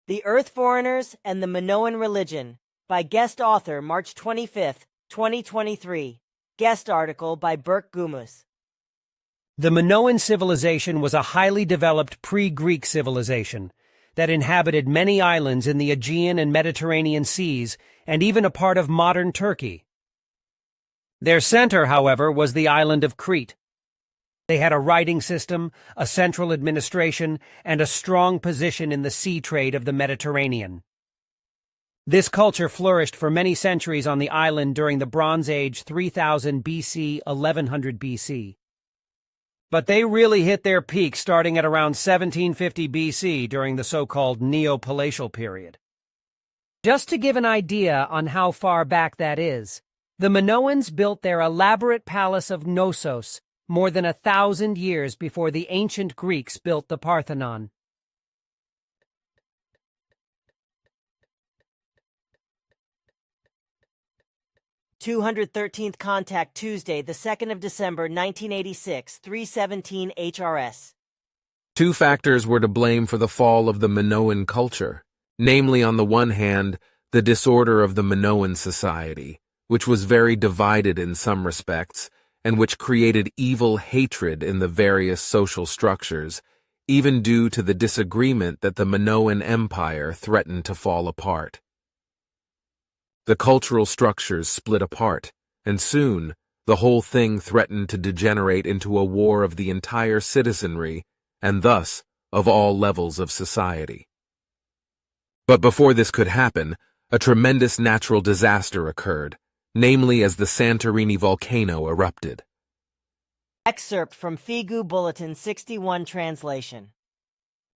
The Earth Foreigners and the Minoan Religion, by guest author March 25, 2023. Guest article by Berk Gumus. The Minoan civilization was a highly developed pre-Greek civilization that inhabited many islands in the Aegean and Mediterranean seas and even a part of modern Turkey. Their center, however, was the island of Crete. They had a writing system, a central administration, and a strong position in the sea trade of the Mediterranean. This culture flourished for many centuries on the island during the Bronze Age 3000 BC, 1100 BC. But they really hit their peak starting at around 1750 BC during the so-called Neopalatial period. Just to give an idea on how far back that is, the Minoans built their elaborate palace of Knossos more than 1,000 years before the ancient Greeks built the Parthenon. (213th contact Tuesday, the 2nd of December, 1986, 3:17 HRS). Two factors were to blame for the fall of the Minoan culture, namely, on the one hand, the disorder of the Minoan society, which was very divided in some respects, and which created evil hatred in the various social structures, even due to the disagreement that the Minoan Empire threatened to fall apart. The cultural structures split apart, and soon, the whole thing threatened to degenerate into a war of the entire citizenry, and thus, of all levels of society. But before this could happen, a tremendous natural disaster occurred, namely as the Santorini volcano erupted. Excerpt from Figu Bulletin 61 translation.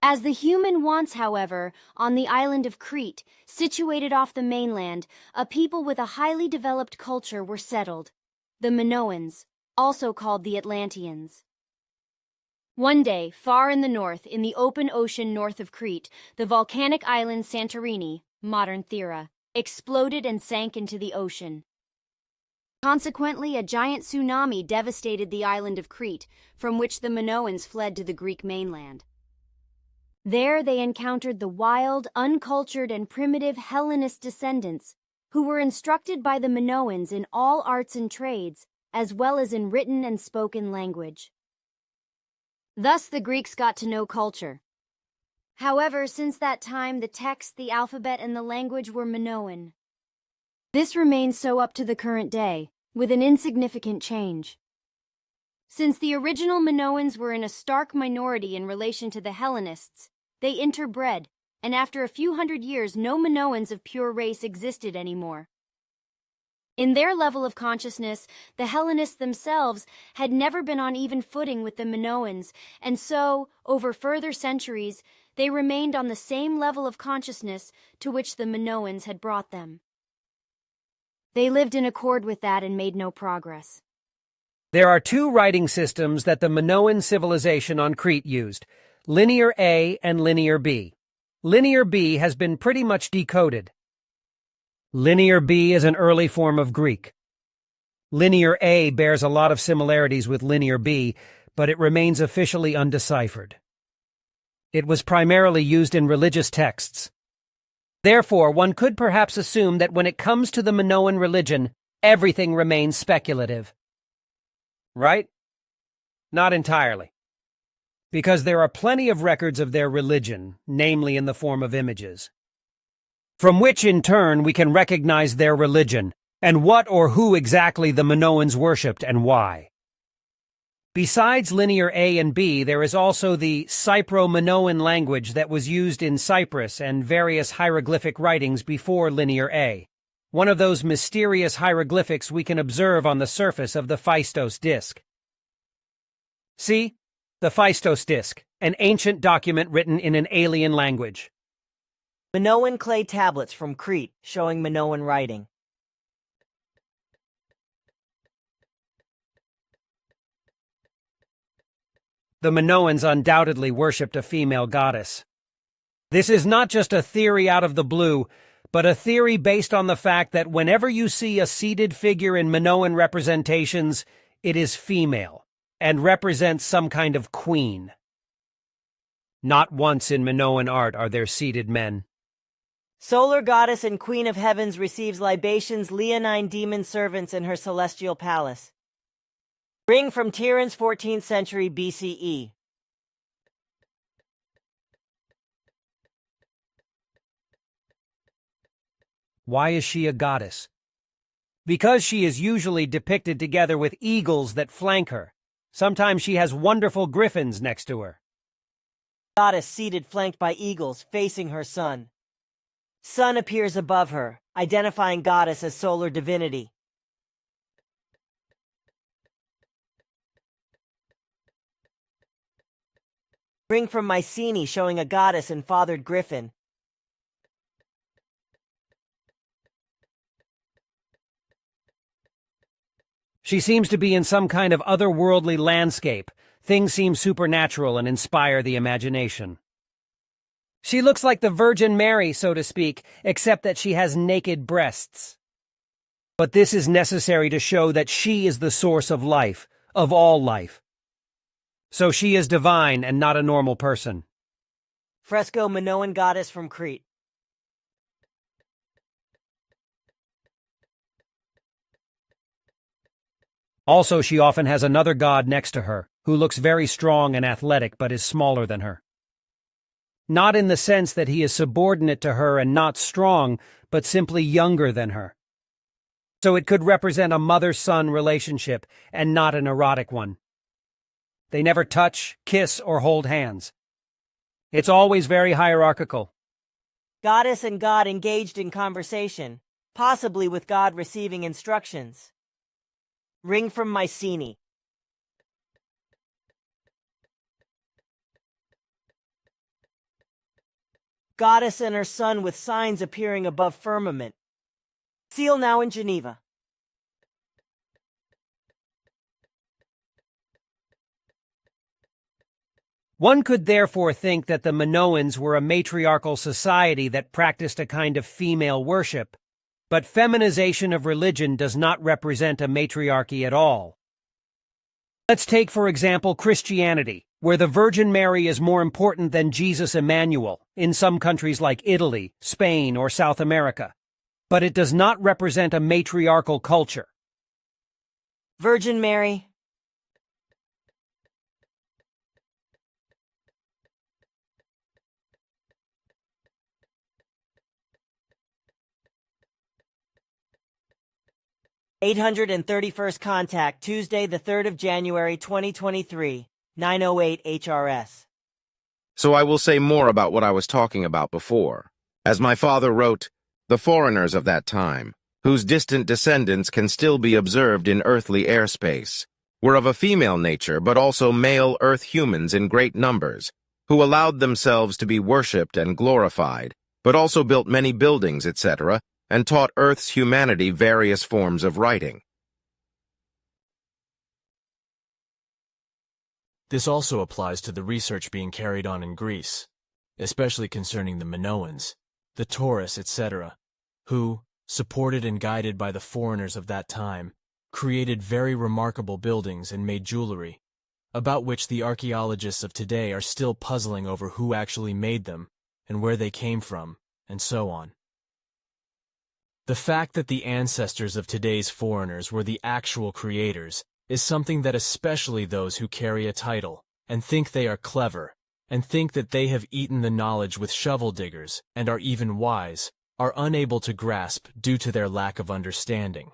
As the human wants, however, on the island of Crete, situated off the mainland, a people with a highly developed culture were settled, the Minoans, also called the Atlanteans. One day, far in the north, in the open ocean north of Crete, the volcanic island Santorini, modern Thera, exploded and sank into the ocean. Consequently, a giant tsunami devastated the island of Crete, from which the Minoans fled to the Greek mainland. There they encountered the wild, uncultured, and primitive Hellenist descendants, who were instructed by the Minoans in all arts and trades, as well as in written and spoken language. Thus the Greeks got to know culture. However, since that time, the text, the alphabet, and the language were Minoan. This remains so up to the current day, with an insignificant change. Since the original Minoans were in a stark minority in relation to the Hellenists, they interbred, and after a few hundred years no Minoans of pure race existed anymore. In their level of consciousness, the Hellenists themselves had never been on even footing with the Minoans, and so, over further centuries, they remained on the same level of consciousness to which the Minoans had brought them. They lived in accord with that and made no progress. There are two writing systems that the Minoan civilization on Crete used, Linear A and Linear B. Linear B has been pretty much decoded. Linear B is an early form of Greek. Linear A bears a lot of similarities with Linear B, but it remains officially undeciphered. It was primarily used in religious texts. Therefore, one could perhaps assume that when it comes to the Minoan religion, everything remains speculative. Right? Not entirely. Because there are plenty of records of their religion, namely in the form of images, from which in turn we can recognize their religion, and what or who exactly the Minoans worshipped and why. Besides Linear A and B, there is also the Cypro-Minoan language that was used in Cyprus and various hieroglyphic writings before Linear A, one of those mysterious hieroglyphics we can observe on the surface of the Phaistos disk. See? The Phaistos disk, an ancient document written in an alien language. Minoan clay tablets from Crete showing Minoan writing. The Minoans undoubtedly worshipped a female goddess. This is not just a theory out of the blue, but a theory based on the fact that whenever you see a seated figure in Minoan representations, it is female, and represents some kind of queen. Not once in Minoan art are there seated men. Solar goddess and queen of heavens receives libations leonine demon servants in her celestial palace. Ring from Tiran's 14th century BCE. Why is she a goddess? Because she is usually depicted together with eagles that flank her. Sometimes she has wonderful griffins next to her. Goddess seated flanked by eagles facing her sun. Sun appears above her, identifying goddess as solar divinity. Ring from Mycenae showing a goddess and fathered griffin. She seems to be in some kind of otherworldly landscape. Things seem supernatural and inspire the imagination. She looks like the Virgin Mary, so to speak, except that she has naked breasts. But this is necessary to show that she is the source of life, of all life. So she is divine and not a normal person. Fresco Minoan goddess from Crete. Also, she often has another god next to her, who looks very strong and athletic but is smaller than her. Not in the sense that he is subordinate to her and not strong, but simply younger than her. So it could represent a mother-son relationship and not an erotic one. They never touch, kiss, or hold hands. It's always very hierarchical. Goddess and god engaged in conversation, possibly with god receiving instructions. Ring from Mycenae. Goddess and her son with signs appearing above firmament. Seal now in Geneva. One could therefore think that the Minoans were a matriarchal society that practiced a kind of female worship, but feminization of religion does not represent a matriarchy at all. Let's take, for example, Christianity, where the Virgin Mary is more important than Jesus Emmanuel in some countries like Italy, Spain, or South America. But it does not represent a matriarchal culture. Virgin Mary. (831st contact, Tuesday, the 3rd of January, 2023, 9:08 HRS). So I will say more about what I was talking about before. As my father wrote, the foreigners of that time, whose distant descendants can still be observed in earthly airspace, were of a female nature but also male earth humans in great numbers, who allowed themselves to be worshipped and glorified, but also built many buildings, etc., and taught Earth's humanity various forms of writing. This also applies to the research being carried on in Greece, especially concerning the Minoans, the Taurus, etc., who, supported and guided by the foreigners of that time, created very remarkable buildings and made jewelry, about which the archaeologists of today are still puzzling over who actually made them and where they came from, and so on. The fact that the ancestors of today's foreigners were the actual creators is something that especially those who carry a title and think they are clever and think that they have eaten the knowledge with shovel diggers and are even wise are unable to grasp due to their lack of understanding.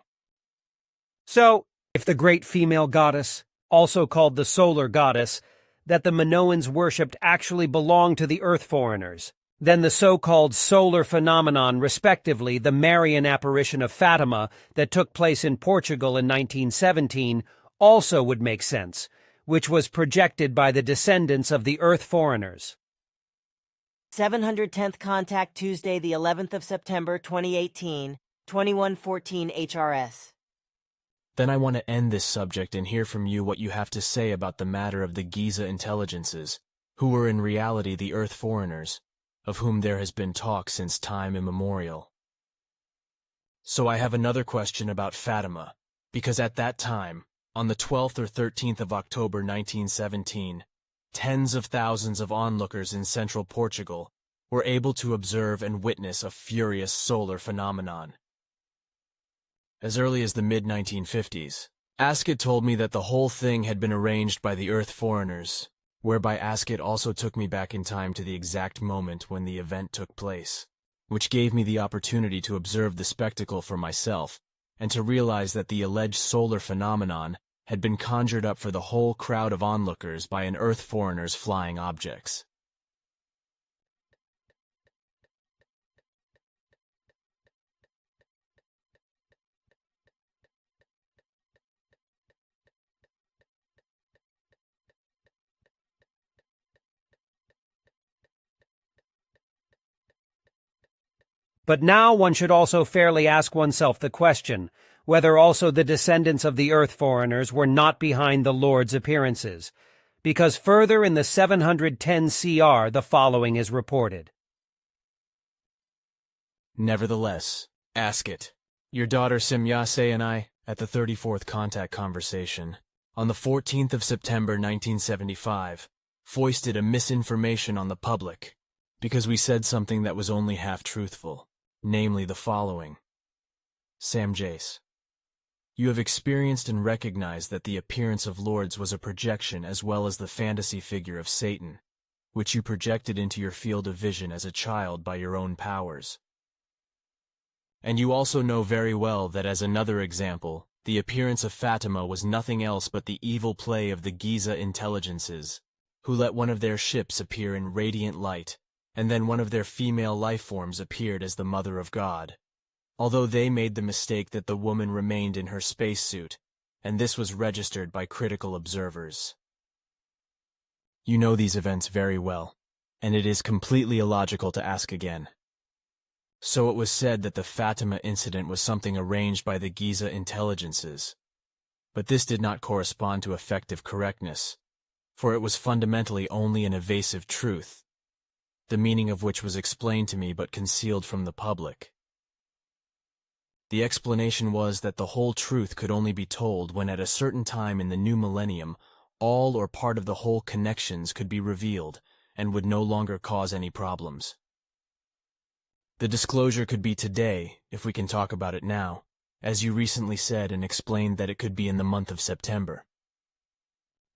So, if the great female goddess, also called the solar goddess, that the Minoans worshipped actually belonged to the earth foreigners, then the so-called solar phenomenon, respectively the Marian apparition of Fatima that took place in Portugal in 1917, also would make sense, which was projected by the descendants of the earth foreigners. 710th contact, Tuesday, the 11th of September, 2018, 21:14 HRS. Then I want to end this subject and hear from you what you have to say about the matter of the Giza intelligences, who were in reality the earth foreigners, of whom there has been talk since time immemorial. So I have another question about Fatima, because at that time, on the 12th or 13th of October 1917, tens of thousands of onlookers in central Portugal were able to observe and witness a furious solar phenomenon. As early as the mid-1950s, Ascot told me that the whole thing had been arranged by the Earth foreigners, whereby Ascot also took me back in time to the exact moment when the event took place, which gave me the opportunity to observe the spectacle for myself and to realize that the alleged solar phenomenon had been conjured up for the whole crowd of onlookers by an Earth foreigner's flying objects. But now one should also fairly ask oneself the question whether also the descendants of the Earth foreigners were not behind the Lord's appearances, because further in the 710 CR the following is reported. Nevertheless, Ascot, your daughter Semyase and I, at the 34th contact conversation, on the 14th of September 1975, foisted a misinformation on the public, because we said something that was only half-truthful. Namely the following. Sam Jace, you have experienced and recognized that the appearance of Lords was a projection as well as the fantasy figure of Satan, which you projected into your field of vision as a child by your own powers. And you also know very well that as another example, the appearance of Fatima was nothing else but the evil play of the Giza intelligences, who let one of their ships appear in radiant light, and then one of their female life forms appeared as the Mother of God, although they made the mistake that the woman remained in her spacesuit, and this was registered by critical observers. You know these events very well, and it is completely illogical to ask again. So it was said that the Fatima incident was something arranged by the Giza intelligences, but this did not correspond to effective correctness, for it was fundamentally only an evasive truth, the meaning of which was explained to me but concealed from the public. The explanation was that the whole truth could only be told when at a certain time in the new millennium all or part of the whole connections could be revealed and would no longer cause any problems. The disclosure could be today, if we can talk about it now, as you recently said and explained that it could be in the month of September.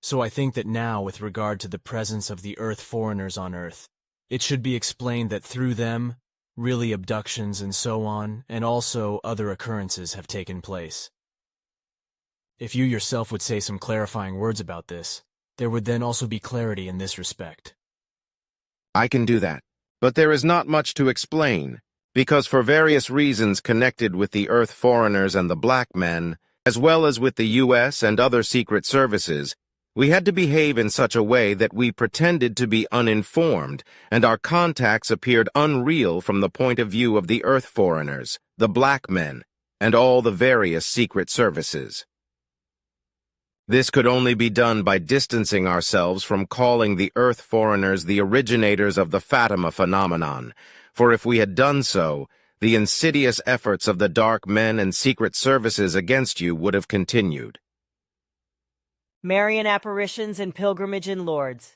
So I think that now, with regard to the presence of the Earth foreigners on Earth, it should be explained that through them, really abductions and so on, and also other occurrences have taken place. If you yourself would say some clarifying words about this, there would then also be clarity in this respect. I can do that, but there is not much to explain, because for various reasons connected with the Earth foreigners and the black men, as well as with the U.S. and other secret services, we had to behave in such a way that we pretended to be uninformed, and our contacts appeared unreal from the point of view of the Earth foreigners, the black men, and all the various secret services. This could only be done by distancing ourselves from calling the Earth foreigners the originators of the Fatima phenomenon, for if we had done so, the insidious efforts of the dark men and secret services against you would have continued. Marian apparitions and pilgrimage in Lourdes.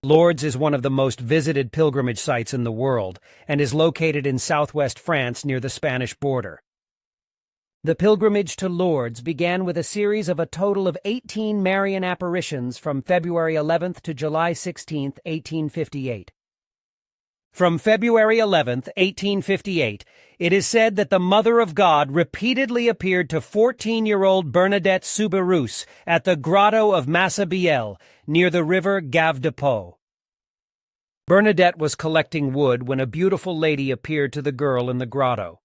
Lourdes is one of the most visited pilgrimage sites in the world and is located in southwest France near the Spanish border. The pilgrimage to Lourdes began with a series of a total of 18 Marian apparitions from February 11th to July 16th, 1858. From February 11th, 1858, it is said that the Mother of God repeatedly appeared to 14-year-old Bernadette Soubirous at the grotto of Massabielle, near the river Gave de Pau. Bernadette was collecting wood when a beautiful lady appeared to the girl in the grotto.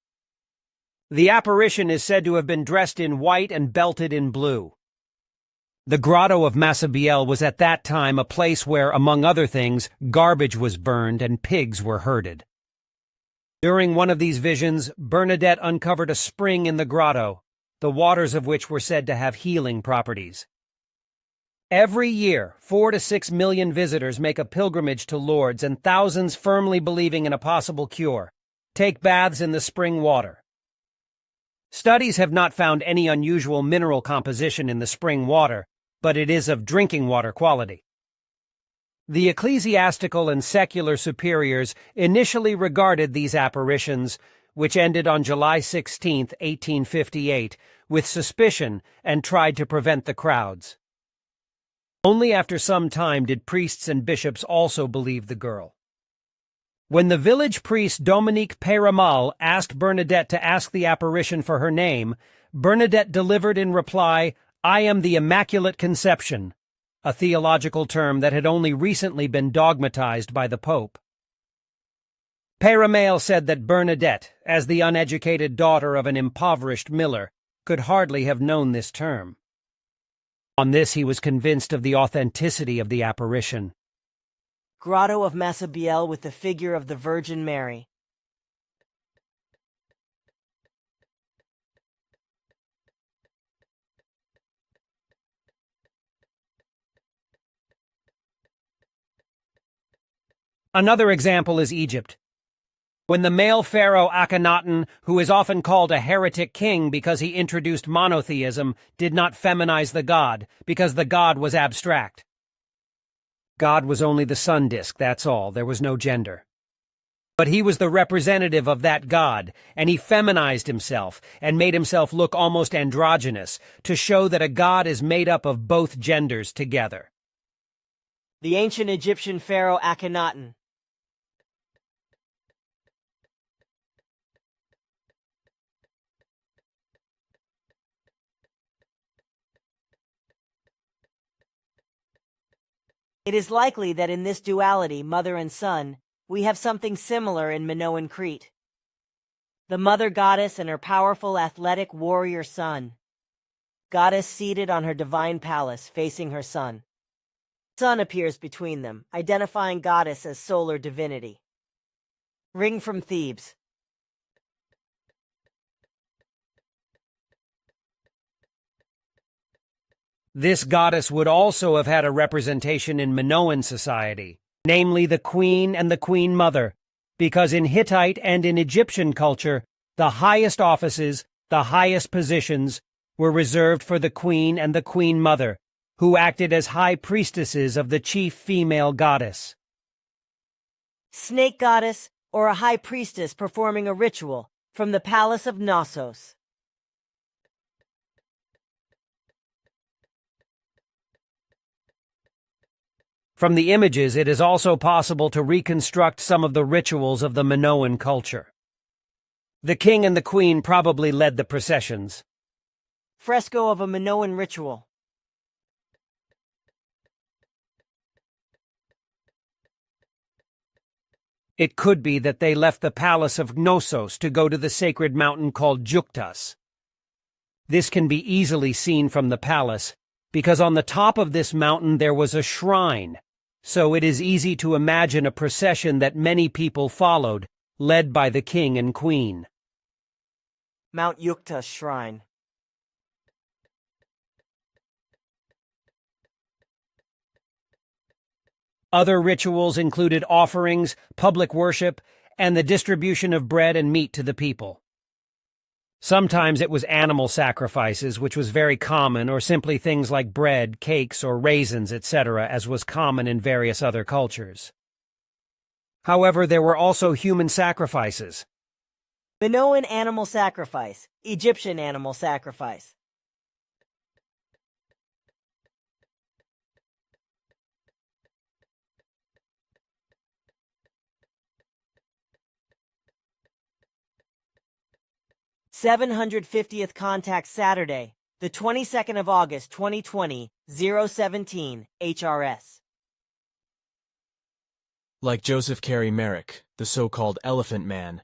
The apparition is said to have been dressed in white and belted in blue. The grotto of Massabielle was at that time a place where, among other things, garbage was burned and pigs were herded. During one of these visions, Bernadette uncovered a spring in the grotto, the waters of which were said to have healing properties. Every year, 4 to 6 million visitors make a pilgrimage to Lourdes, and thousands firmly believing in a possible cure take baths in the spring water. Studies have not found any unusual mineral composition in the spring water, but it is of drinking water quality. The ecclesiastical and secular superiors initially regarded these apparitions, which ended on July 16, 1858, with suspicion and tried to prevent the crowds. Only after some time did priests and bishops also believe the girl. When the village priest Dominique Peyramal asked Bernadette to ask the apparition for her name, Bernadette delivered in reply, "I am the Immaculate Conception," a theological term that had only recently been dogmatized by the Pope. Peyramal said that Bernadette, as the uneducated daughter of an impoverished miller, could hardly have known this term. On this he was convinced of the authenticity of the apparition. Grotto of Massabielle with the figure of the Virgin Mary. Another example is Egypt. When the male pharaoh Akhenaten, who is often called a heretic king because he introduced monotheism, did not feminize the god, because the god was abstract. God was only the sun disk, that's all. There was no gender. But he was the representative of that god, and he feminized himself and made himself look almost androgynous to show that a god is made up of both genders together. The ancient Egyptian pharaoh Akhenaten. It is likely that in this duality, mother and son, we have something similar in Minoan Crete. The mother goddess and her powerful athletic warrior son. Goddess seated on her divine palace, facing her son. Sun appears between them, identifying goddess as solar divinity. Ring from Thebes. This goddess would also have had a representation in Minoan society, namely the queen and the queen mother, because in Hittite and in Egyptian culture, the highest offices, the highest positions, were reserved for the queen and the queen mother, who acted as high priestesses of the chief female goddess. Snake goddess, or a high priestess performing a ritual, from the palace of Knossos. From the images, it is also possible to reconstruct some of the rituals of the Minoan culture. The king and the queen probably led the processions. Fresco of a Minoan ritual. It could be that they left the palace of Knossos to go to the sacred mountain called Juktas. This can be easily seen from the palace, because on the top of this mountain there was a shrine, so it is easy to imagine a procession that many people followed, led by the king and queen. Mount Yukta Shrine. Other rituals included offerings, public worship, and the distribution of bread and meat to the people. Sometimes it was animal sacrifices, which was very common, or simply things like bread, cakes, or raisins, etc., as was common in various other cultures. However, there were also human sacrifices. Minoan animal sacrifice, Egyptian animal sacrifice. (750th contact Saturday, the 22nd of August 2020, 017, HRS). Like Joseph Carey Merrick, the so-called Elephant Man,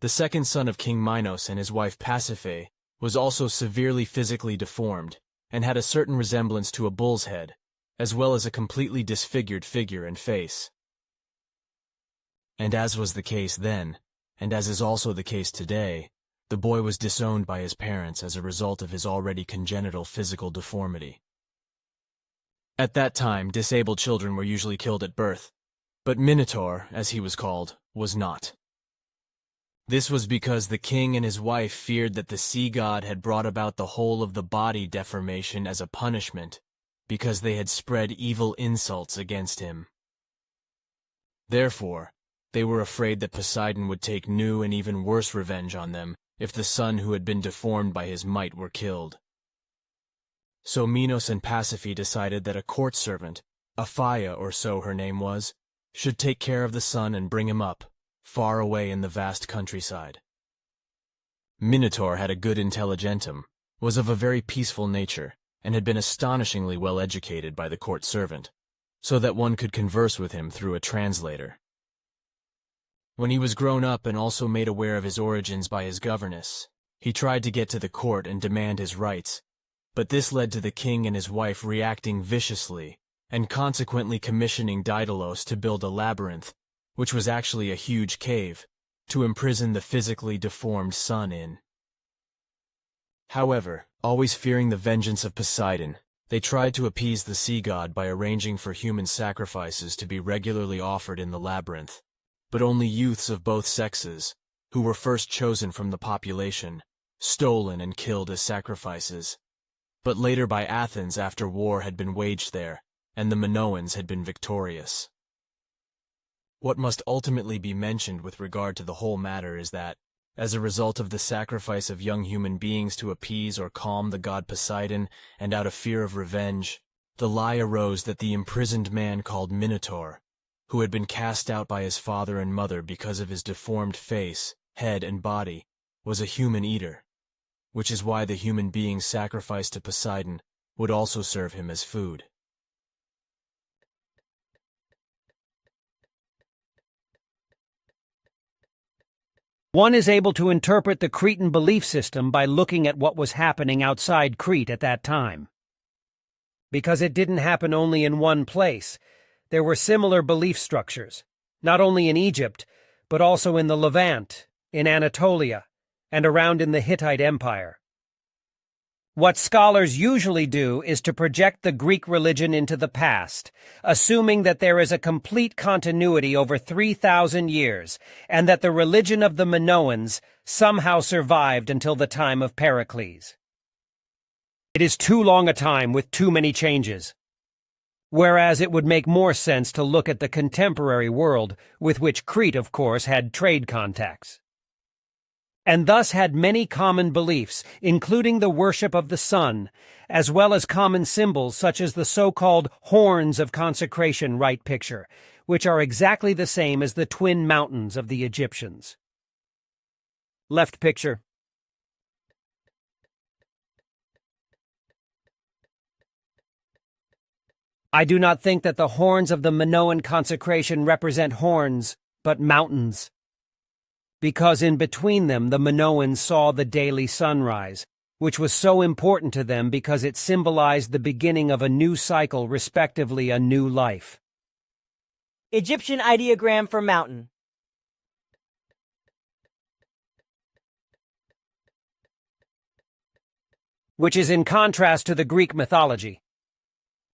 the second son of King Minos and his wife Pasiphae was also severely physically deformed and had a certain resemblance to a bull's head, as well as a completely disfigured figure and face. And as was the case then, and as is also the case today, the boy was disowned by his parents as a result of his already congenital physical deformity. At that time, disabled children were usually killed at birth, but Minotaur, as he was called, was not. This was because the king and his wife feared that the sea god had brought about the whole of the body deformation as a punishment, because they had spread evil insults against him. Therefore, they were afraid that Poseidon would take new and even worse revenge on them if the son who had been deformed by his might were killed. So Minos and Pasiphae decided that a court servant, Aphaia or so her name was, should take care of the son and bring him up, far away in the vast countryside. Minotaur had a good intelligentum, was of a very peaceful nature, and had been astonishingly well educated by the court servant, so that one could converse with him through a translator. When he was grown up and also made aware of his origins by his governess, he tried to get to the court and demand his rights, but this led to the king and his wife reacting viciously, and consequently commissioning Daedalus to build a labyrinth, which was actually a huge cave, to imprison the physically deformed son in. However, always fearing the vengeance of Poseidon, they tried to appease the sea god by arranging for human sacrifices to be regularly offered in the labyrinth, but only youths of both sexes, who were first chosen from the population, stolen and killed as sacrifices, but later by Athens after war had been waged there, and the Minoans had been victorious. What must ultimately be mentioned with regard to the whole matter is that, as a result of the sacrifice of young human beings to appease or calm the god Poseidon, and out of fear of revenge, the lie arose that the imprisoned man called Minotaur, who had been cast out by his father and mother because of his deformed face, head, and body, was a human eater, which is why the human beings sacrificed to Poseidon would also serve him as food. One is able to interpret the Cretan belief system by looking at what was happening outside Crete at that time. Because it didn't happen only in one place, there were similar belief structures, not only in Egypt, but also in the Levant, in Anatolia, and around in the Hittite Empire. What scholars usually do is to project the Greek religion into the past, assuming that there is a complete continuity over 3,000 years, and that the religion of the Minoans somehow survived until the time of Pericles. It is too long a time with too many changes. Whereas it would make more sense to look at the contemporary world, with which Crete, of course, had trade contacts, and thus had many common beliefs, including the worship of the sun, as well as common symbols such as the so-called horns of consecration right picture, which are exactly the same as the twin mountains of the Egyptians. Left picture. I do not think that the horns of the Minoan consecration represent horns, but mountains, because in between them the Minoans saw the daily sunrise, which was so important to them because it symbolized the beginning of a new cycle, respectively a new life. Egyptian ideogram for mountain. Which is in contrast to the Greek mythology.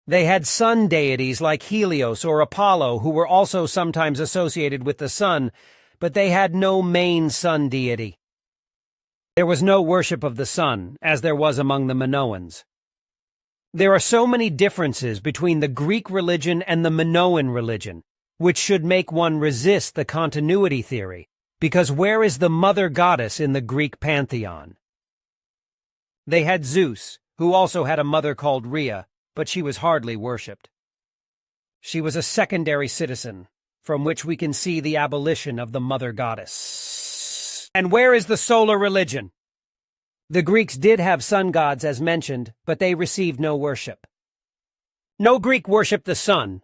They had sun deities like Helios or Apollo, who were also sometimes associated with the sun, but they had no main sun deity. There was no worship of the sun, as there was among the Minoans. There are so many differences between the Greek religion and the Minoan religion, which should make one resist the continuity theory, because where is the mother goddess in the Greek pantheon? They had Zeus, who also had a mother called Rhea, but she was hardly worshipped. She was a secondary citizen, from which we can see the abolition of the mother goddess. And where is the solar religion? The Greeks did have sun gods as mentioned, but they received no worship. No Greek worshipped the sun,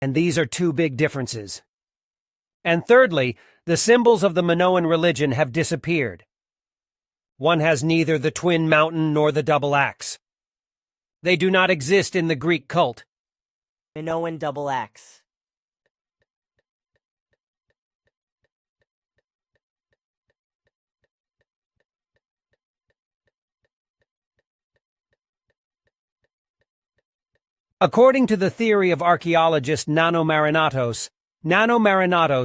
and these are two big differences. And thirdly, the symbols of the Minoan religion have disappeared. One has neither the twin mountain nor the double axe. They do not exist in the Greek cult. Minoan double axe. According to the theory of archaeologist Nano Marinatos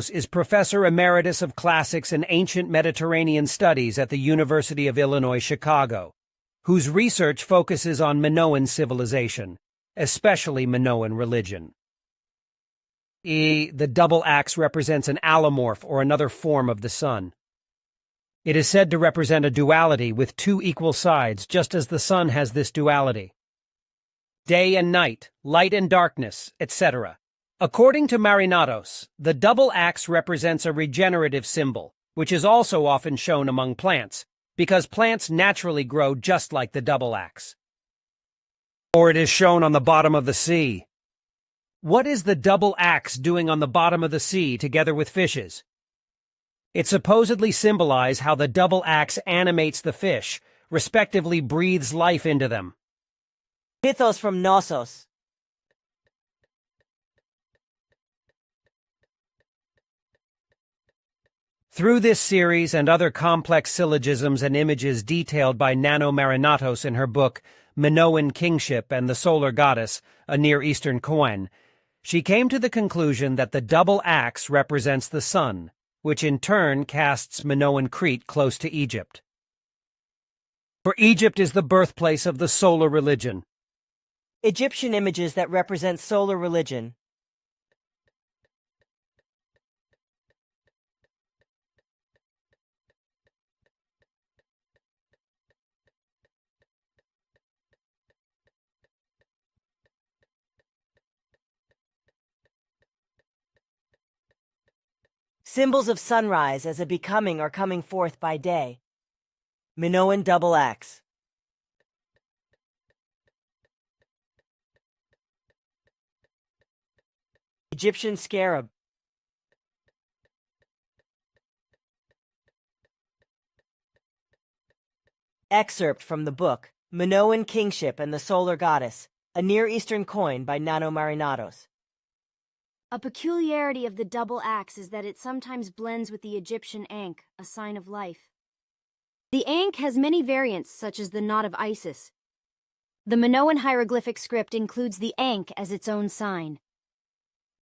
is Professor Emeritus of Classics and Ancient Mediterranean Studies at the University of Illinois, Chicago, whose research focuses on Minoan civilization, especially Minoan religion. The double axe represents an allomorph or another form of the sun. It is said to represent a duality with two equal sides, just as the sun has this duality. Day and night, light and darkness, etc. According to Marinatos, the double axe represents a regenerative symbol, which is also often shown among plants, because plants naturally grow just like the double axe. Or it is shown on the bottom of the sea. What is the double axe doing on the bottom of the sea together with fishes? It supposedly symbolizes how the double axe animates the fish, respectively breathes life into them. Pithos from Knossos. Through this series and other complex syllogisms and images detailed by Nano Marinatos in her book Minoan Kingship and the Solar Goddess, a Near Eastern Koine, she came to the conclusion that the double axe represents the sun, which in turn casts Minoan Crete close to Egypt. For Egypt is the birthplace of the solar religion. Egyptian images that represent solar religion. Symbols of sunrise as a becoming or coming forth by day. Minoan double axe. Egyptian scarab. Excerpt from the book Minoan Kingship and the Solar Goddess, a Near Eastern Koine by Nano Marinatos. A peculiarity of the double axe is that it sometimes blends with the Egyptian ankh, a sign of life. The ankh has many variants, such as the knot of Isis. The Minoan hieroglyphic script includes the ankh as its own sign.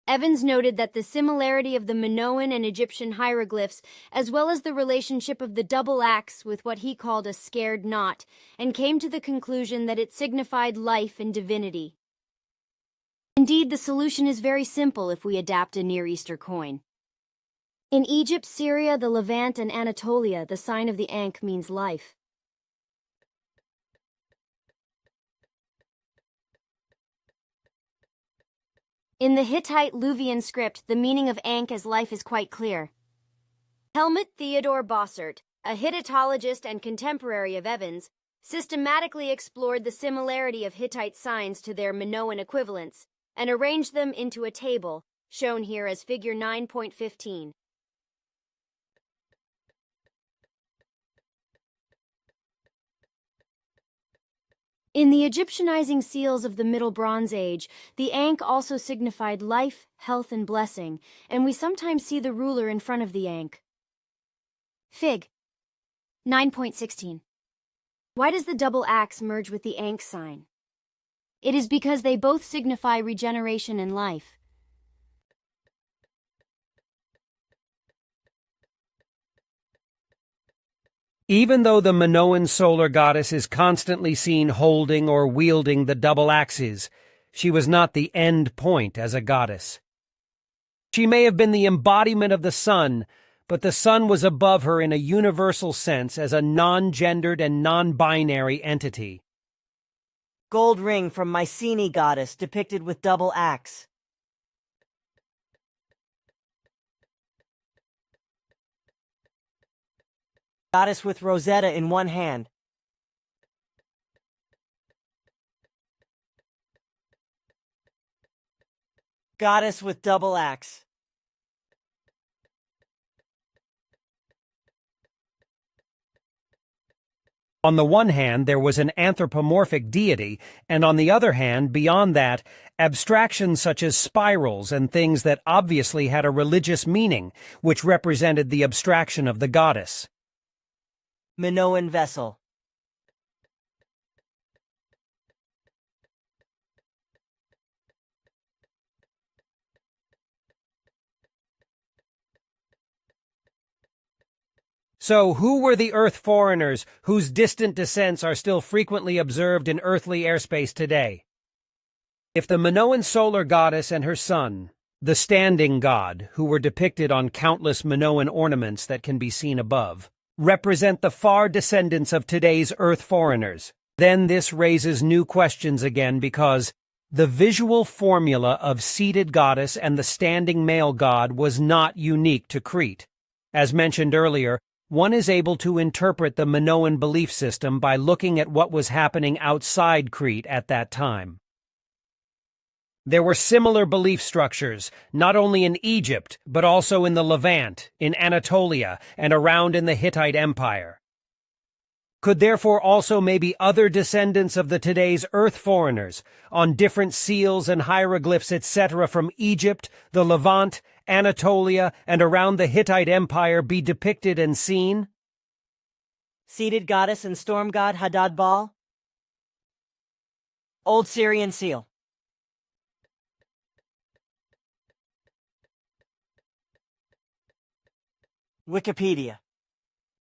Evans noted that the similarity of the Minoan and Egyptian hieroglyphs, as well as the relationship of the double axe with what he called a scared knot, and came to the conclusion that it signified life and divinity. Indeed, the solution is very simple if we adapt a Near Eastern coin. In Egypt, Syria, the Levant, and Anatolia, the sign of the ankh means life. In the Hittite Luwian script, the meaning of ankh as life is quite clear. Helmut Theodor Bossert, a Hittitologist and contemporary of Evans, systematically explored the similarity of Hittite signs to their Minoan equivalents and arranged them into a table, shown here as figure 9.15. In the Egyptianizing seals of the Middle Bronze Age, the ankh also signified life, health, and blessing, and we sometimes see the ruler in front of the ankh. Fig. 9.16. Why does the double axe merge with the ankh sign? It is because they both signify regeneration and life. Even though the Minoan solar goddess is constantly seen holding or wielding the double axes, she was not the end point as a goddess. She may have been the embodiment of the sun, but the sun was above her in a universal sense as a non-gendered and non-binary entity. Gold ring from Mycenae goddess depicted with double axe. Goddess with Rosetta in one hand. Goddess with double axe. On the one hand, there was an anthropomorphic deity, and on the other hand, beyond that, abstractions such as spirals and things that obviously had a religious meaning, which represented the abstraction of the goddess. Minoan vessel. So, who were the Earth foreigners whose distant descents are still frequently observed in earthly airspace today? If the Minoan solar goddess and her son, the standing god, who were depicted on countless Minoan ornaments that can be seen above, represent the far descendants of today's Earth foreigners. Then this raises new questions again because the visual formula of seated goddess and the standing male god was not unique to Crete. As mentioned earlier, one is able to interpret the Minoan belief system by looking at what was happening outside Crete at that time. There were similar belief structures, not only in Egypt, but also in the Levant, in Anatolia, and around in the Hittite Empire. Could therefore also maybe other descendants of the today's Earth foreigners, on different seals and hieroglyphs, etc., from Egypt, the Levant, Anatolia, and around the Hittite Empire be depicted and seen? Seated goddess and storm god Hadad Baal. Old Syrian seal. Wikipedia.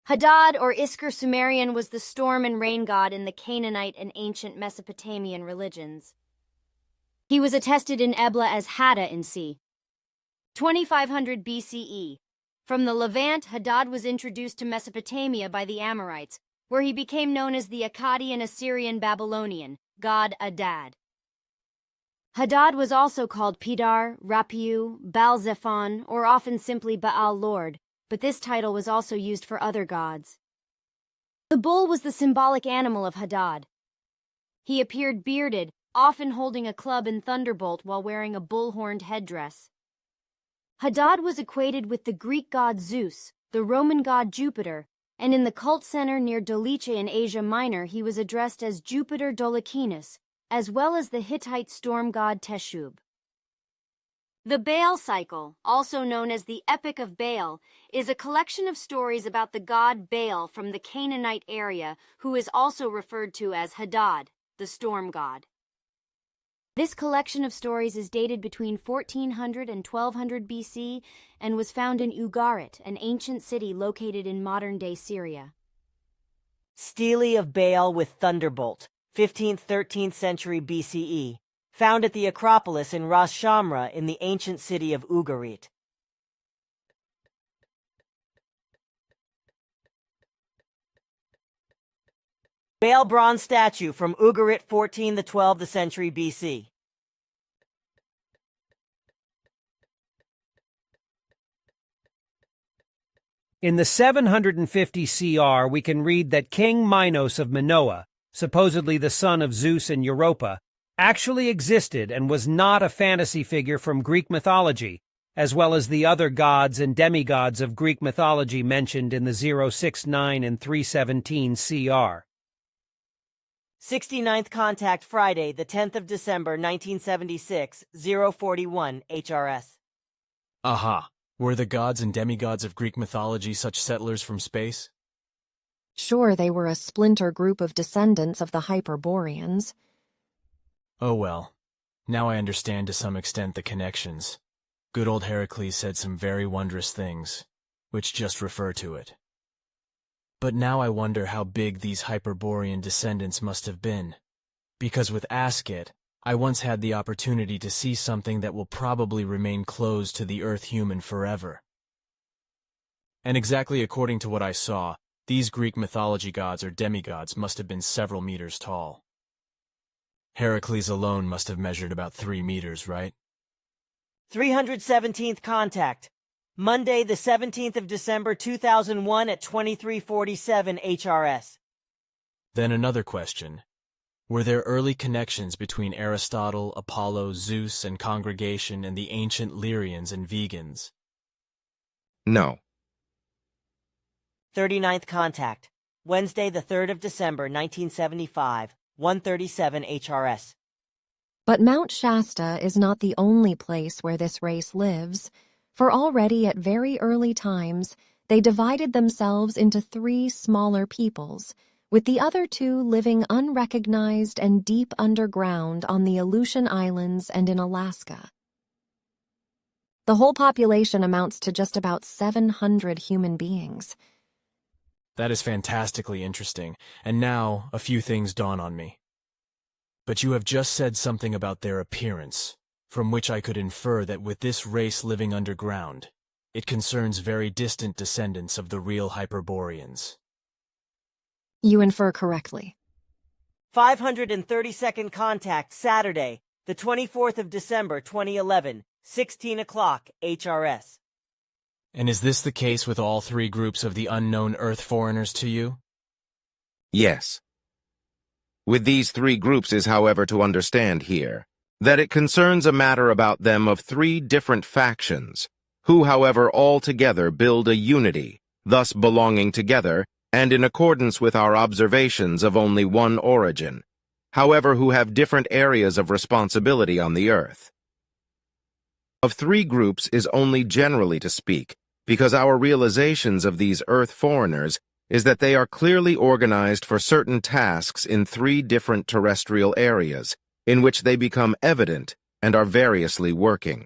Hadad, or Iskar Sumerian, was the storm and rain god in the Canaanite and ancient Mesopotamian religions. He was attested in Ebla as Hadda in c. 2500 BCE. From the Levant, Hadad was introduced to Mesopotamia by the Amorites, where he became known as the Akkadian Assyrian Babylonian god Adad. Hadad was also called Pidar, Rapiu, Baal-Zephon, or often simply Baal Lord, but this title was also used for other gods. The bull was the symbolic animal of Hadad. He appeared bearded, often holding a club and thunderbolt while wearing a bull-horned headdress. Hadad was equated with the Greek god Zeus, the Roman god Jupiter, and in the cult center near Dolicha in Asia Minor he was addressed as Jupiter Dolichinas, as well as the Hittite storm god Teshub. The Baal cycle, also known as the Epic of Baal, is a collection of stories about the god Baal from the Canaanite area, who is also referred to as Hadad, the storm god. This collection of stories is dated between 1400 and 1200 BC and was found in Ugarit, an ancient city located in modern-day Syria. Stele of Baal with thunderbolt, 15th–13th century BCE. Found at the Acropolis in Ras Shamra in the ancient city of Ugarit. Baal bronze statue from Ugarit 14th to 12th century BC. In the 750 CR, we can read that King Minos of Minoa, supposedly the son of Zeus and Europa, actually existed and was not a fantasy figure from Greek mythology, as well as the other gods and demigods of Greek mythology mentioned in the 069 and 317 CR. 69th Contact Friday, the 10th of December, 1976, 041 HRS. Aha! Were the gods and demigods of Greek mythology such settlers from space? Sure, they were a splinter group of descendants of the Hyperboreans. Oh well. Now I understand to some extent the connections. Good old Heracles said some very wondrous things, which just refer to it. But now I wonder how big these Hyperborean descendants must have been. Because with Asket, I once had the opportunity to see something that will probably remain closed to the Earth human forever. And exactly according to what I saw, these Greek mythology gods or demigods must have been several meters tall. Heracles alone must have measured about 3 meters, right? 317th Contact. Monday, the 17th of December, 2001 at 2347 HRS. Then another question. Were there early connections between Aristotle, Apollo, Zeus, and Congregation and the ancient Lyrians and Vegans? No. 39th Contact. Wednesday, the 3rd of December, 1975, 137 HRS. But Mount Shasta is not the only place where this race lives, for already at very early times they divided themselves into 3 smaller peoples, with the other 2 living unrecognized and deep underground on the Aleutian Islands and in Alaska. The whole population amounts to just about 700 human beings. That is fantastically interesting, and now a few things dawn on me. But you have just said something about their appearance. from which I could infer that with this race living underground, it concerns very distant descendants of the real Hyperboreans. You infer correctly. 532nd contact Saturday, the 24th of December 2011, 16 o'clock HRS. And is this the case with all three groups of the unknown Earth foreigners to you? Yes. With these three groups is, however, to understand here that it concerns a matter about them of three different factions, who, however, all together build a unity, thus belonging together, and in accordance with our observations of only one origin, however, who have different areas of responsibility on the earth. Of three groups is only generally to speak, because our realizations of these earth foreigners is that they are clearly organized for certain tasks in three different terrestrial areas, in which they become evident and are variously working.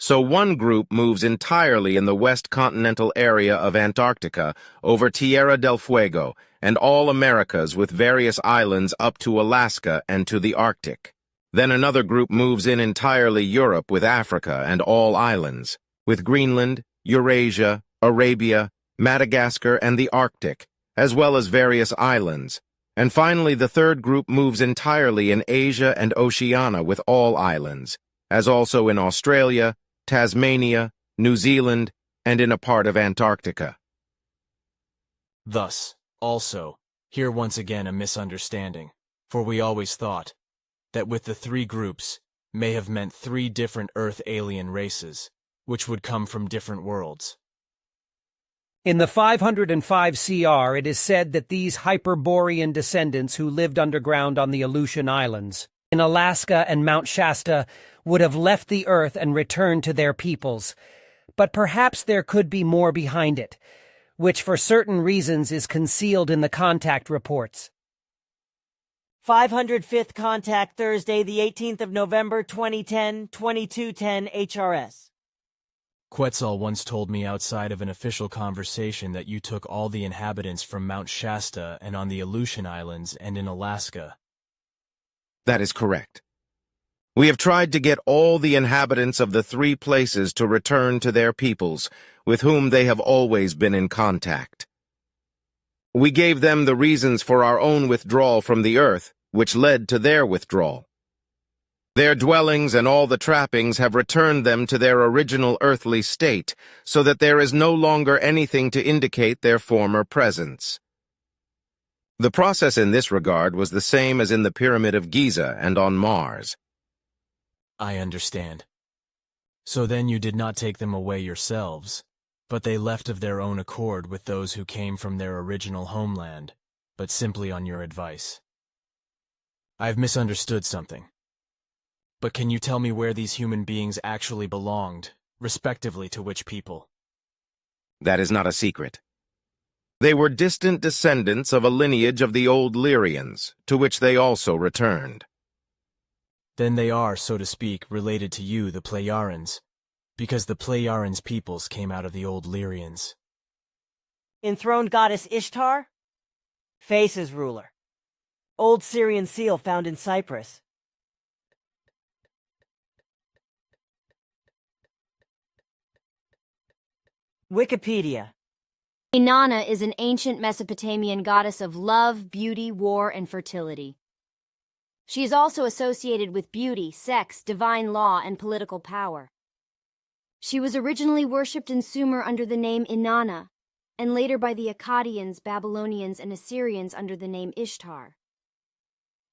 So one group moves entirely in the west continental area of Antarctica over Tierra del Fuego and all Americas with various islands up to Alaska and to the Arctic. Then another group moves in entirely Europe with Africa and all islands, with Greenland, Eurasia, Arabia, Madagascar, and the Arctic, as well as various islands. And finally, the third group moves entirely in Asia and Oceania with all islands, as also in Australia, Tasmania, New Zealand, and in a part of Antarctica. Thus, also, here once again a misunderstanding, for we always thought that with the three groups may have meant three different Earth alien races, which would come from different worlds. In the 505 CR, it is said that these Hyperborean descendants who lived underground on the Aleutian Islands, in Alaska and Mount Shasta, would have left the Earth and returned to their peoples. But perhaps there could be more behind it, which for certain reasons is concealed in the contact reports. 505th contact Thursday, the 18th of November 2010, 2210 HRS. Quetzal once told me outside of an official conversation that you took all the inhabitants from Mount Shasta and on the Aleutian Islands and in Alaska. That is correct. We have tried to get all the inhabitants of the three places to return to their peoples, with whom they have always been in contact. We gave them the reasons for our own withdrawal from the earth, which led to their withdrawal. Their dwellings and all the trappings have returned them to their original earthly state, so that there is no longer anything to indicate their former presence. The process in this regard was the same as in the Pyramid of Giza and on Mars. I understand. So then you did not take them away yourselves, but they left of their own accord with those who came from their original homeland, but simply on your advice. I have misunderstood something. But can you tell me where these human beings actually belonged, respectively to which people? That is not a secret. They were distant descendants of a lineage of the old Lyrians, to which they also returned. Then they are, so to speak, related to you, the Plejarans, because the Plejarans' peoples came out of the old Lyrians. Enthroned goddess Ishtar? Faces ruler. Old Syrian seal found in Cyprus. Wikipedia. Inanna is an ancient Mesopotamian goddess of love, beauty, war, and fertility. She is also associated with beauty, sex, divine law, and political power. She was originally worshipped in Sumer under the name Inanna, and later by the Akkadians, Babylonians, and Assyrians under the name Ishtar.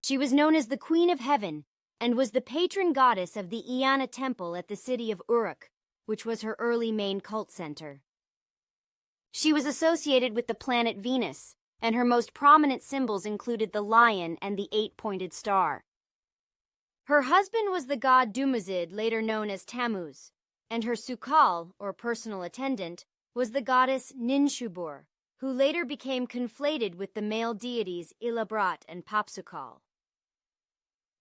She was known as the Queen of Heaven, and was the patron goddess of the Eanna Temple at the city of Uruk, which was her early main cult center. She was associated with the planet Venus, and her most prominent symbols included the lion and the eight-pointed star. Her husband was the god Dumuzid, later known as Tammuz, and her Sukal, or personal attendant, was the goddess Ninshubur, who later became conflated with the male deities Ilabrat and Papsukal.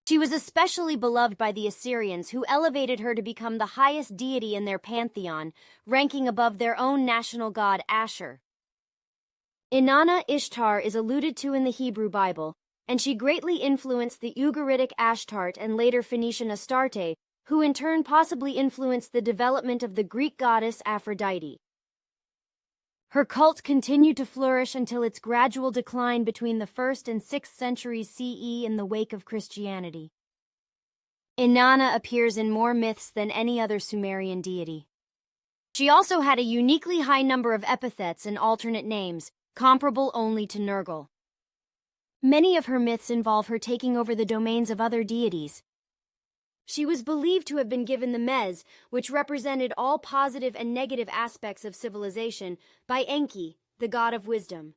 She was especially beloved by the Assyrians, who elevated her to become the highest deity in their pantheon, ranking above their own national god Ashur. Inanna Ishtar is alluded to in the Hebrew Bible, and she greatly influenced the Ugaritic Ashtart and later Phoenician Astarte, who in turn possibly influenced the development of the Greek goddess Aphrodite. Her cult continued to flourish until its gradual decline between the 1st and 6th centuries CE in the wake of Christianity. Inanna appears in more myths than any other Sumerian deity. She also had a uniquely high number of epithets and alternate names, comparable only to Nergal. Many of her myths involve her taking over the domains of other deities. She was believed to have been given the Mez, which represented all positive and negative aspects of civilization, by Enki, the god of wisdom.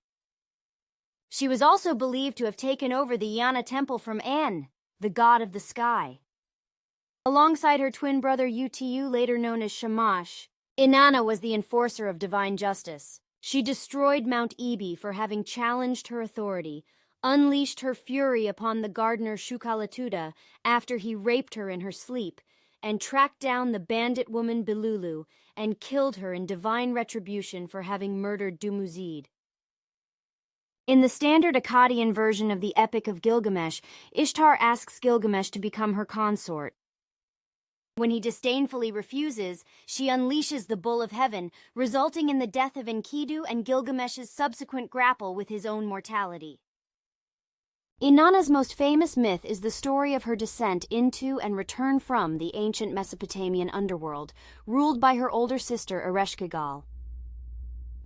She was also believed to have taken over the Yana temple from An, the god of the sky. Alongside her twin brother Utu, later known as Shamash, Inanna was the enforcer of divine justice. She destroyed Mount Ebi for having challenged her authority, unleashed her fury upon the gardener Shukalatuda after he raped her in her sleep, and tracked down the bandit woman Bilulu and killed her in divine retribution for having murdered Dumuzid. In the standard Akkadian version of the Epic of Gilgamesh, Ishtar asks Gilgamesh to become her consort. When he disdainfully refuses, she unleashes the Bull of Heaven, resulting in the death of Enkidu and Gilgamesh's subsequent grapple with his own mortality. Inanna's most famous myth is the story of her descent into and return from the ancient Mesopotamian underworld, ruled by her older sister Ereshkigal.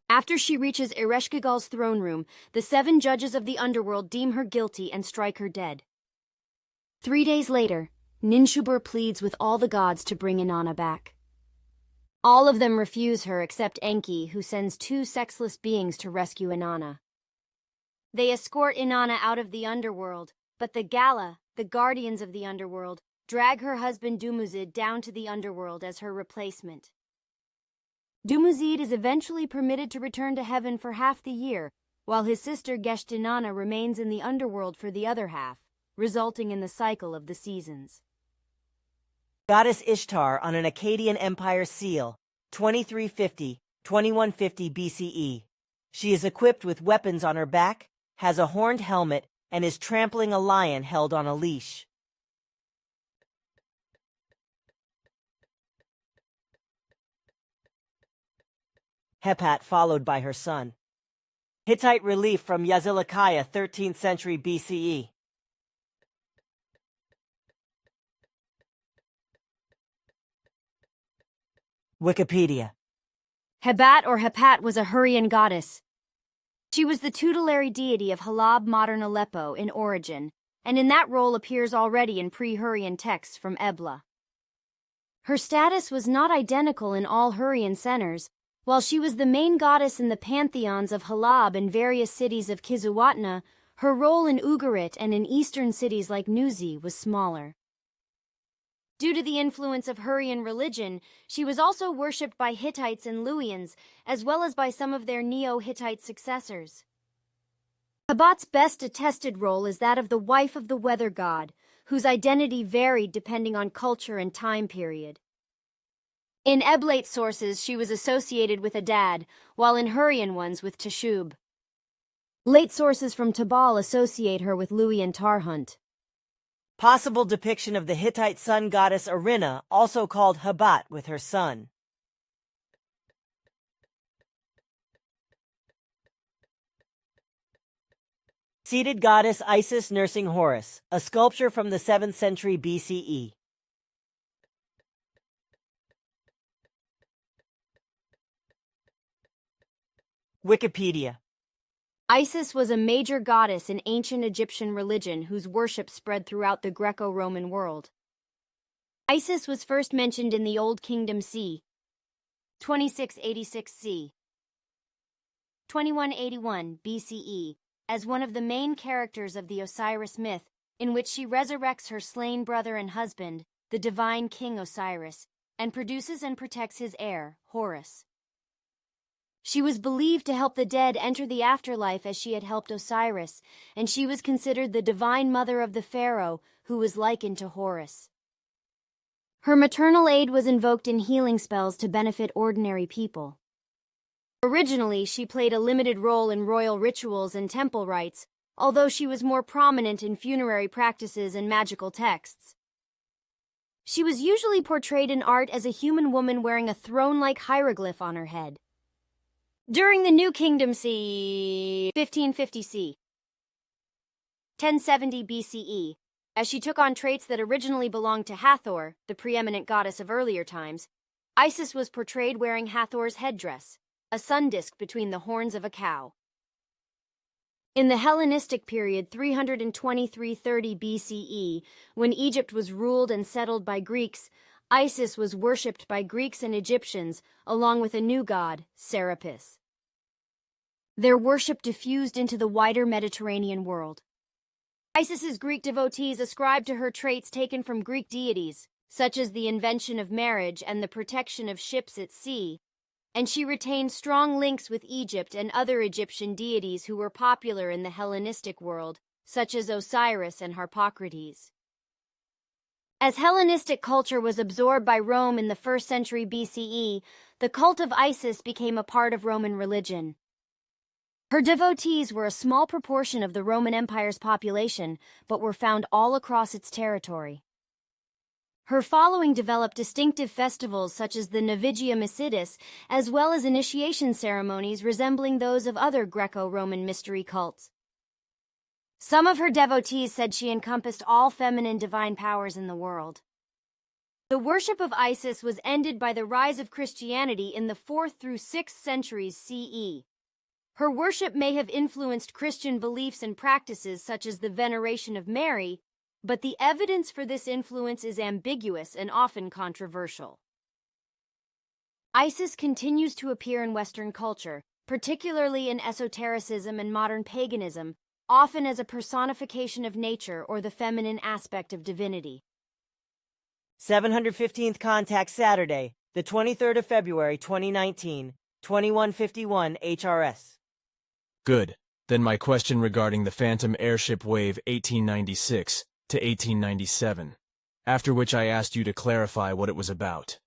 After she reaches Ereshkigal's throne room, the 7 judges of the underworld deem her guilty and strike her dead. 3 days later, Ninshubur pleads with all the gods to bring Inanna back. All of them refuse her except Enki, who sends 2 sexless beings to rescue Inanna. They escort Inanna out of the underworld, but the Gala, the guardians of the underworld, drag her husband Dumuzid down to the underworld as her replacement. Dumuzid is eventually permitted to return to heaven for half the year, while his sister Geshtinanna remains in the underworld for the other half, resulting in the cycle of the seasons. Goddess Ishtar on an Akkadian Empire seal, 2350-2150 BCE. She is equipped with weapons on her back, has a horned helmet, and is trampling a lion held on a leash. Hepat followed by her son. Hittite relief from Yazilakaya, 13th century BCE. Wikipedia. Hebat or Hepat was a Hurrian goddess. She was the tutelary deity of Halab, modern Aleppo, in origin, and in that role appears already in pre-Hurrian texts from Ebla. Her status was not identical in all Hurrian centers. While she was the main goddess in the pantheons of Halab and various cities of Kizuwatna, her role in Ugarit and in eastern cities like Nuzi was smaller. Due to the influence of Hurrian religion, she was also worshipped by Hittites and Luwians, as well as by some of their Neo-Hittite successors. Hebat's best attested role is that of the wife of the weather god, whose identity varied depending on culture and time period. In Eblate sources, she was associated with Adad, while in Hurrian ones with Teshub. Late sources from Tabal associate her with Luwian Tarhunt. Possible depiction of the Hittite sun goddess Arinna, also called Hebat, with her son. Seated goddess Isis nursing Horus, a sculpture from the 7th century BCE. Wikipedia. Isis was a major goddess in ancient Egyptian religion whose worship spread throughout the Greco-Roman world. Isis was first mentioned in the Old Kingdom c. 2686 c. 2181 BCE as one of the main characters of the Osiris myth, in which she resurrects her slain brother and husband, the divine king Osiris, and produces and protects his heir, Horus. She was believed to help the dead enter the afterlife as she had helped Osiris, and she was considered the divine mother of the pharaoh, who was likened to Horus. Her maternal aid was invoked in healing spells to benefit ordinary people. Originally, she played a limited role in royal rituals and temple rites, although she was more prominent in funerary practices and magical texts. She was usually portrayed in art as a human woman wearing a throne-like hieroglyph on her head. During the New Kingdom c. 1550 c. 1070 BCE, as she took on traits that originally belonged to Hathor, the preeminent goddess of earlier times, Isis was portrayed wearing Hathor's headdress, a sun disk between the horns of a cow. In the Hellenistic period 323–30 BCE, when Egypt was ruled and settled by Greeks, Isis was worshipped by Greeks and Egyptians, along with a new god, Serapis. Their worship diffused into the wider Mediterranean world. Isis's Greek devotees ascribed to her traits taken from Greek deities, such as the invention of marriage and the protection of ships at sea, and she retained strong links with Egypt and other Egyptian deities who were popular in the Hellenistic world, such as Osiris and Harpocrates. As Hellenistic culture was absorbed by Rome in the 1st century BCE, the cult of Isis became a part of Roman religion. Her devotees were a small proportion of the Roman Empire's population, but were found all across its territory. Her following developed distinctive festivals such as the Navigia Mysidis, as well as initiation ceremonies resembling those of other Greco-Roman mystery cults. Some of her devotees said she encompassed all feminine divine powers in the world. The worship of Isis was ended by the rise of Christianity in the 4th through 6th centuries CE. Her worship may have influenced Christian beliefs and practices such as the veneration of Mary, but the evidence for this influence is ambiguous and often controversial. Isis continues to appear in Western culture, particularly in esotericism and modern paganism, often as a personification of nature or the feminine aspect of divinity. 715th Contact Saturday, the 23rd of February 2019, 2151 HRS. Good. Then my question regarding the Phantom Airship Wave 1896 to 1897, after which I asked you to clarify what it was about.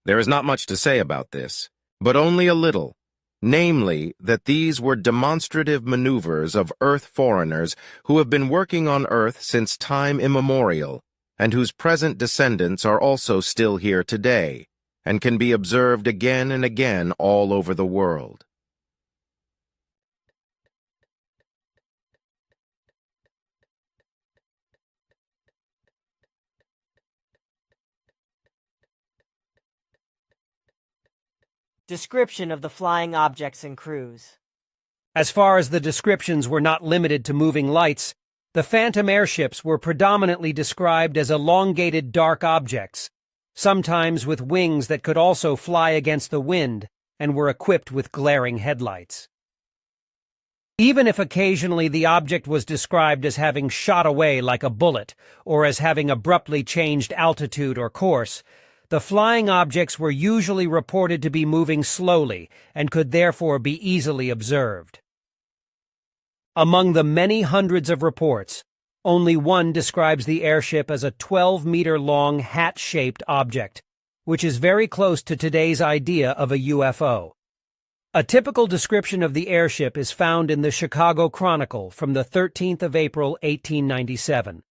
There is not much to say about this, but only a little. Namely, that these were demonstrative maneuvers of Earth foreigners who have been working on Earth since time immemorial, and whose present descendants are also still here today, and can be observed again and again all over the world. Description of the flying objects and crews. As far as the descriptions were not limited to moving lights, the phantom airships were predominantly described as elongated dark objects, sometimes with wings that could also fly against the wind and were equipped with glaring headlights. Even if occasionally the object was described as having shot away like a bullet or as having abruptly changed altitude or course, the flying objects were usually reported to be moving slowly and could therefore be easily observed. Among the many hundreds of reports, only one describes the airship as a 12-meter-long hat-shaped object, which is very close to today's idea of a UFO. A typical description of the airship is found in the Chicago Chronicle from the 13th of April, 1897.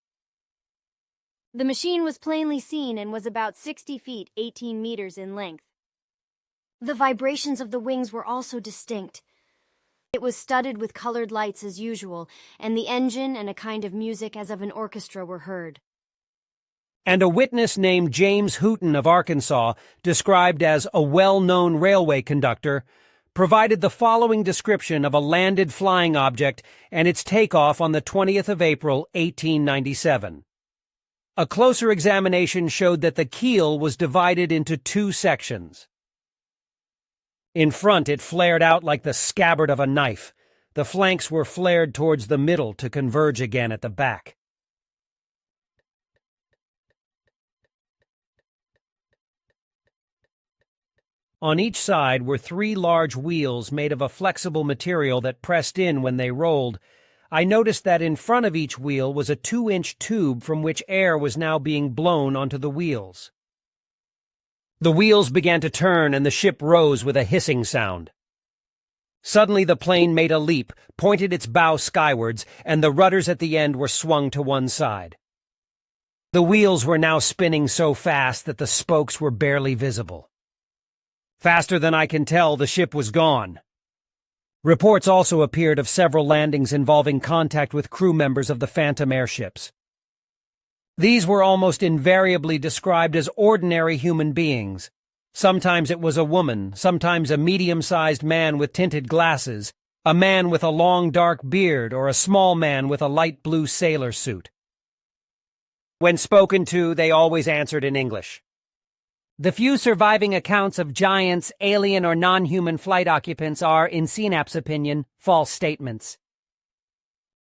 The machine was plainly seen and was about 60 feet, 18 meters in length. The vibrations of the wings were also distinct. It was studded with colored lights as usual, and the engine and a kind of music as of an orchestra were heard. And a witness named James Hooton of Arkansas, described as a well-known railway conductor, provided the following description of a landed flying object and its takeoff on the 20th of April, 1897. A closer examination showed that the keel was divided into two sections. In front, it flared out like the scabbard of a knife. The flanks were flared towards the middle to converge again at the back. On each side were three large wheels made of a flexible material that pressed in when they rolled. I noticed that in front of each wheel was a 2-inch tube from which air was now being blown onto the wheels. The wheels began to turn and the ship rose with a hissing sound. Suddenly the plane made a leap, pointed its bow skywards, and the rudders at the end were swung to one side. The wheels were now spinning so fast that the spokes were barely visible. Faster than I can tell, the ship was gone. Reports also appeared of several landings involving contact with crew members of the Phantom airships. These were almost invariably described as ordinary human beings. Sometimes it was a woman, sometimes a medium-sized man with tinted glasses, a man with a long dark beard, or a small man with a light blue sailor suit. When spoken to, they always answered in English. The few surviving accounts of giants, alien or non-human flight occupants are, in CNAP's opinion, false statements.